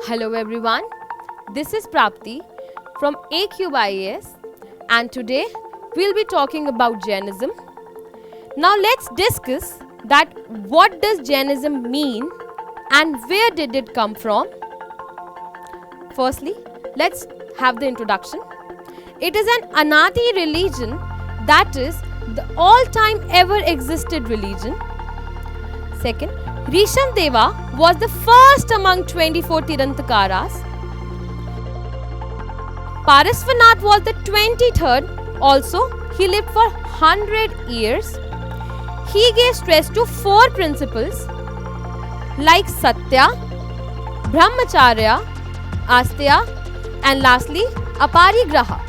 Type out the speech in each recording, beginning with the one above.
Hello everyone, this is Prapti from AQIAS and today we'll be talking about Jainism. Now let's discuss that what does Jainism mean and where did it come from. Firstly, let's have the introduction. It is an Anadi religion, that is the all-time ever existed religion. Second, Rishabdeva was the first among 24 Tirantakaras. Parasvanath was the 23rd. Also, he lived for 100 years. He gave stress to 4 principles like Satya, Brahmacharya, Asteya and lastly Aparigraha.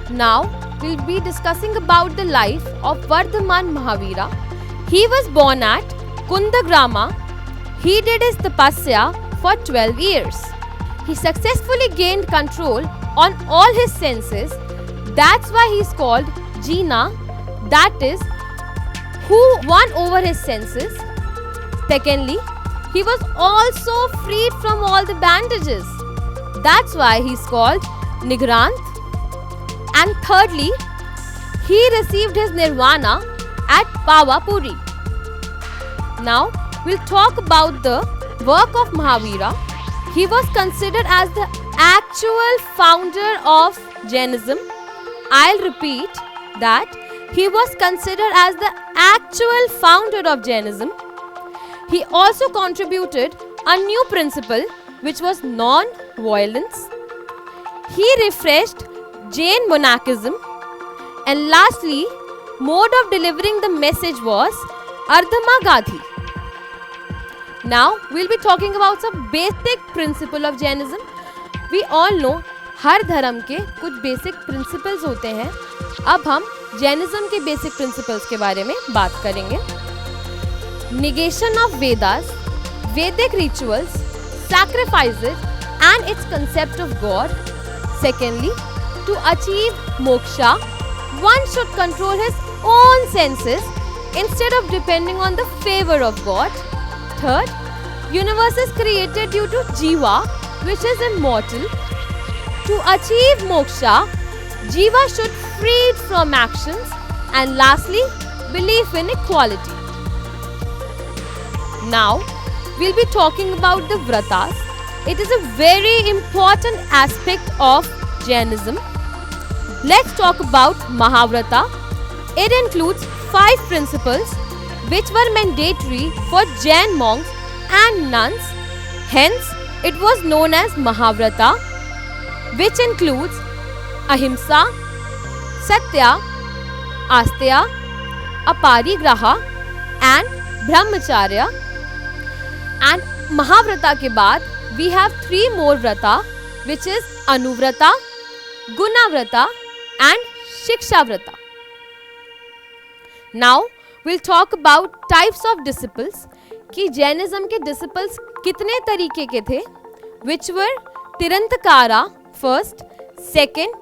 Now, we'll be discussing about the life of Vardhaman Mahavira. He was born at Kundagrama. He did his tapasya for 12 years. He successfully gained control on all his senses. That's why he is called Jina, that is, who won over his senses. Secondly, he was also freed from all the bandages. That's why he is called Nigranth. And thirdly, he received his nirvana at Pavapuri. Now, we'll talk about the work of Mahavira. He was considered as the actual founder of Jainism. I'll repeat that he was considered as the actual founder of Jainism. He also contributed a new principle which was non-violence. He refreshed Jain monachism. And lastly, mode of delivering the message was Ardhama Gadhi. Now, we'll be talking about some basic principle of Jainism. We all know हर धर्म के कुछ basic principles होते हैं. अब हम Jainism के basic principles के बारे में बात करेंगे. Negation of Vedas, Vedic rituals, sacrifices and its concept of God. Secondly, to achieve moksha, one should control his own senses instead of depending on the favor of God. Third, universe is created due to Jiva, which is immortal. To achieve moksha, Jiva should freed from actions. And lastly, belief in equality. Now, we'll be talking about the vratas. It is a very important aspect of Jainism. Let's talk about Mahavrata. It includes 5 principles which were mandatory for Jain monks and nuns. Hence, it was known as Mahavrata, which includes Ahimsa, Satya, Asteya, Aparigraha and Brahmacharya. And Mahavrata ke baad, we have 3 more Vrata, which is Anuvrata, Gunavrata and Shikshavrata. Now, we'll talk about types of disciples कि Jainism के disciples कितने तरीके के थे, which were तिरंतकारा first, second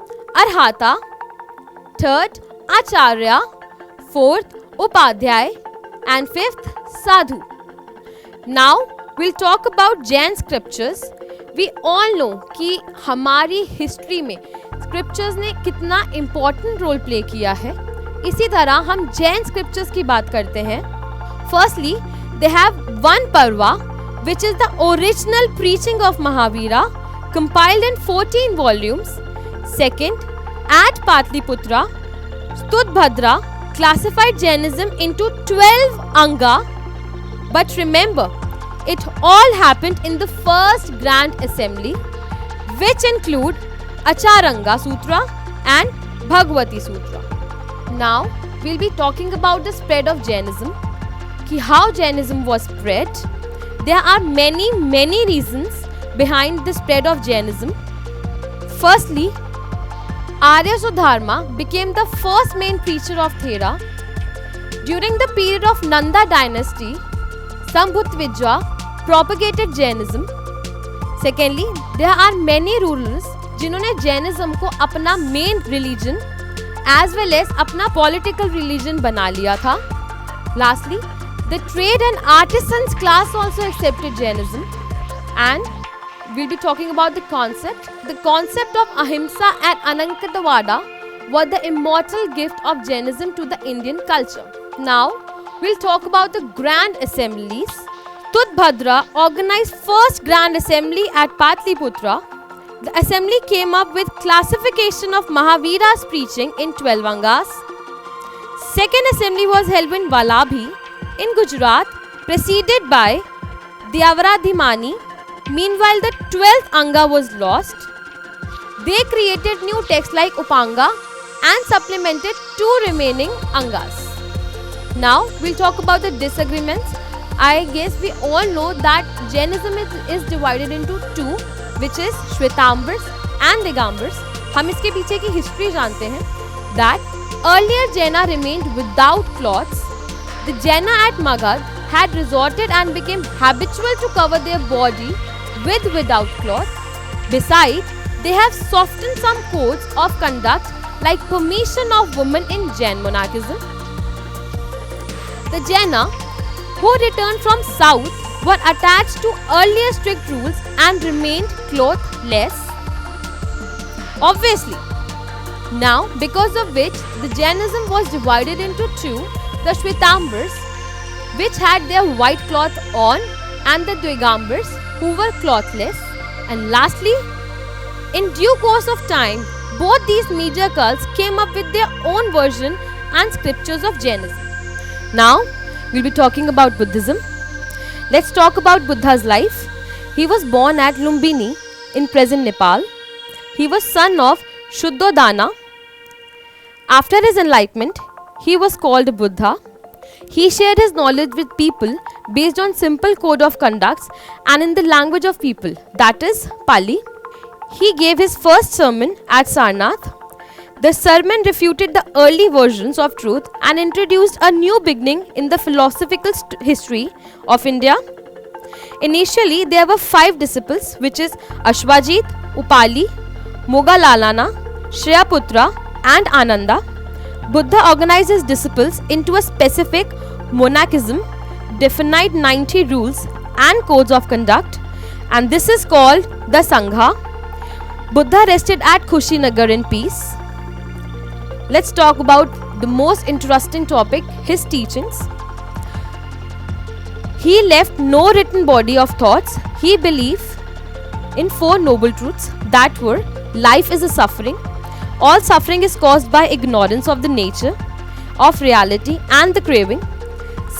अर्हाता, third Acharya, fourth Upadhyay and fifth Sadhu. Now we'll talk about Jain scriptures. We all know कि हमारी history में scriptures ने कितना इम्पोर्टेंट रोल प्ले किया है. इसी तरह हम जैन स्क्रिप्चर्स की बात करते हैं. फर्स्टली, दे हैव वन पर्वा which is the original preaching of Mahavira, compiled in 14 volumes. Second, at Patliputra, Stutbhadra classified Jainism into 12 anga. But remember, it all happened in the first grand assembly, which include Acharanga Sutra and Bhagavati Sutra. Now, we'll be talking about the spread of Jainism, how Jainism was spread. There are many reasons behind the spread of Jainism. Firstly, Arya Sudharma became the first main preacher of Thera. During the period of Nanda dynasty, Sambhutvijaya propagated Jainism. Secondly, there are many rulers जिन्होंने Jainism को अपना main religion as well as अपना political religion बना लिया था. Lastly, the trade and artisans class also accepted Jainism. And we'll be talking about the concept. The concept of ahimsa and anankatavada were the immortal gift of Jainism to the Indian culture. Now, we'll talk about the grand assemblies. Tudbhadra organized first grand assembly at Patliputra. The assembly came up with classification of Mahavira's preaching in 12 angas. Second assembly was held in Valabhi in Gujarat, preceded by Dyawaradhimani. Meanwhile, the 12th anga was lost. They created new texts like Upanga and supplemented 2 remaining angas. Now, we'll talk about the disagreements. I guess we all know that Jainism is divided into 2, which is Shvetambars and Digambars. हम इसके पीछे की history जानते हैं. That earlier Jaina remained without clothes. The Jaina at Magad had resorted and became habitual to cover their body with without cloth. Besides, they have softened some codes of conduct like permission of women in Jain monarchism. The Jaina who returned from south were attached to earlier strict rules and remained clothless. Obviously, now because of which the Jainism was divided into 2, the Shvetambars, which had their white cloth on, and the Digambars, who were clothless. And lastly, in due course of time, both these major cults came up with their own version and scriptures of Jainism. Now, we'll be talking about Buddhism. Let's talk about Buddha's life. He was born at Lumbini in present Nepal. He was son of Shuddhodana. After his enlightenment, he was called Buddha. He shared his knowledge with people based on simple code of conducts and in the language of people, that is Pali. He gave his first sermon at Sarnath. The sermon refuted the early versions of truth and introduced a new beginning in the philosophical history of India. Initially, there were 5 disciples, which is Ashwajit, Upali, Mogalalana, Shreyaputra and Ananda. Buddha organized his disciples into a specific monachism, defined 90 rules and codes of conduct, and this is called the Sangha. Buddha rested at Kushinagar in peace. Let's talk about the most interesting topic, his teachings. He left no written body of thoughts. He believed in 4 noble truths that were: life is a suffering. All suffering is caused by ignorance of the nature of reality and the craving.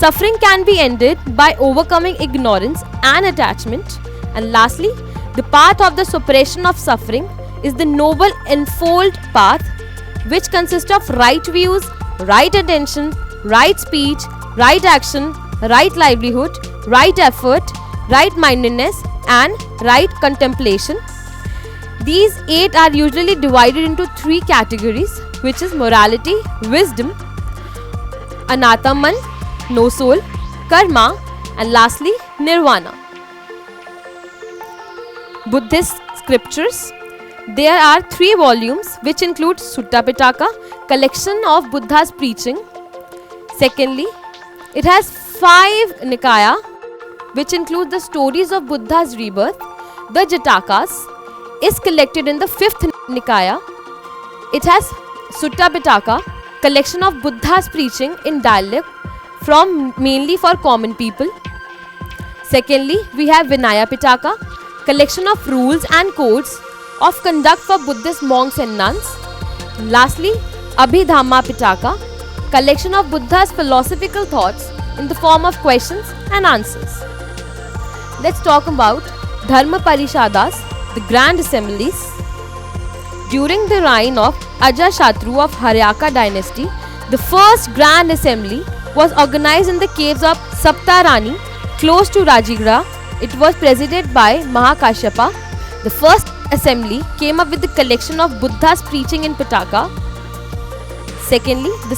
Suffering can be ended by overcoming ignorance and attachment. And lastly, the path of the suppression of suffering is the noble enfold path, which consists of right views, right attention, right speech, right action, right livelihood, right effort, right mindedness and right contemplation. These 8 are usually divided into 3 categories, which is morality, wisdom, anataman, no soul, karma, and lastly nirvana. Buddhist scriptures. There are 3 volumes which include Sutta Pitaka, collection of Buddha's preaching. Secondly, it has 5 Nikaya, which include the stories of Buddha's rebirth. The Jatakas is collected in the 5th Nikaya. It has Sutta Pitaka, collection of Buddha's preaching in dialect from mainly for common people. Secondly, we have Vinaya Pitaka, collection of rules and codes of conduct for Buddhist monks and nuns. Lastly, Abhidhamma Pitaka, collection of Buddha's philosophical thoughts in the form of questions and answers. Let's talk about Dharma Parishadas, the grand assemblies. During the reign of Ajashatru of Haryaka dynasty, the first grand assembly was organized in the caves of Saptarani, close to Rajigara. It was presided by Mahakashyapa. The first assembly came up with the collection of Buddha's preaching in Pitaka. Secondly, the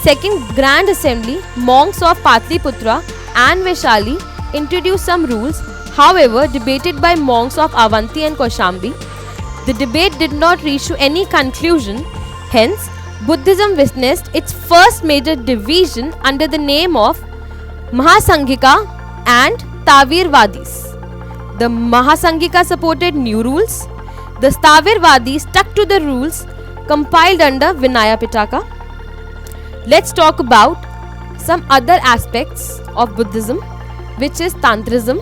second grand assembly, monks of Patliputra and Vaishali introduced some rules, however debated by monks of Avanti and Kaushambi. The debate did not reach to any conclusion. Hence, Buddhism witnessed its first major division under the name of Mahasanghika and Tavirvadis. The Mahasangika supported new rules. The Stavirvadi stuck to the rules compiled under Vinaya Pitaka. Let's talk about some other aspects of Buddhism, which is Tantrism.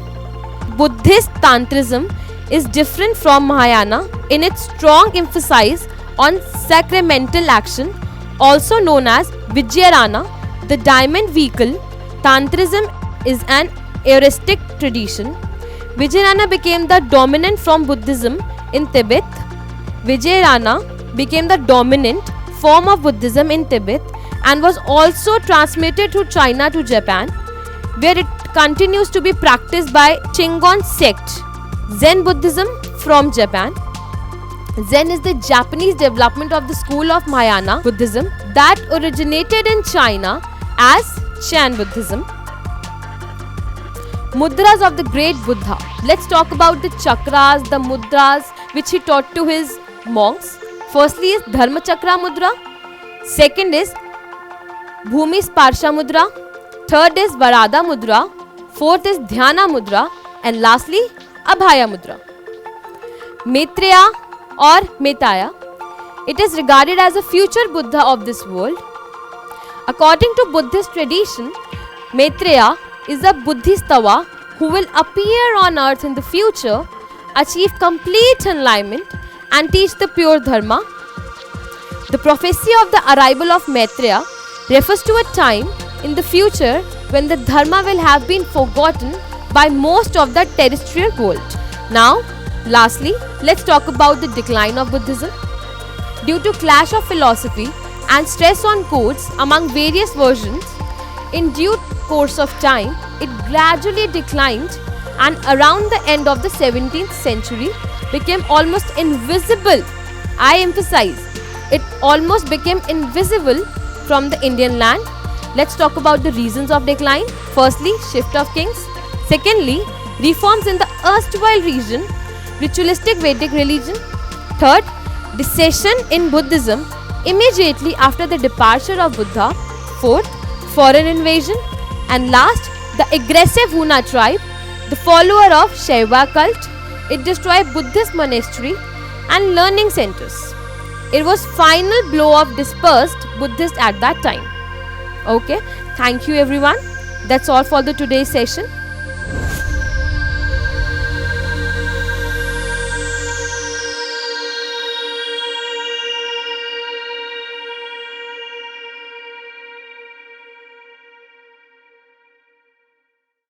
Buddhist Tantrism is different from Mahayana in its strong emphasis on sacramental action, also known as Vijayarana, the diamond vehicle. Tantrism is an heuristic tradition. Vijayarana became the dominant from Buddhism in Tibet. Vijayarana became the dominant form of Buddhism in Tibet and was also transmitted through China to Japan, where it continues to be practiced by Shingon sect. Zen Buddhism from Japan. Zen is the Japanese development of the school of Mahayana Buddhism that originated in China as Chan Buddhism. Mudras of the great Buddha. Let's talk about the chakras, the mudras which he taught to his monks. Firstly is Dharma Chakra Mudra. Second is Bhumi Sparsha Mudra. Third is Varada Mudra. Fourth is Dhyana Mudra. And lastly, Abhaya Mudra. Maitreya or Metaya. It is regarded as a future Buddha of this world. According to Buddhist tradition, Maitreya is a Buddhistava who will appear on earth in the future, achieve complete enlightenment and teach the pure Dharma. The prophecy of the arrival of Maitreya refers to a time in the future when the Dharma will have been forgotten by most of the terrestrial world. Now, lastly, let's talk about the decline of Buddhism. Due to clash of philosophy and stress on codes among various versions, in due course of time, it gradually declined and around the end of the 17th century became almost invisible. I emphasize, it almost became invisible from the Indian land. Let's talk about the reasons of decline. Firstly, shift of kings. Secondly, reforms in the erstwhile region, ritualistic Vedic religion. Third, dissension in Buddhism immediately after the departure of Buddha. Fourth, foreign invasion. And last, the aggressive Huna tribe, the follower of Shaiva cult. It destroyed Buddhist monastery and learning centers. It was final blow of dispersed Buddhists at that time. Okay, thank you everyone. That's all for the today's session.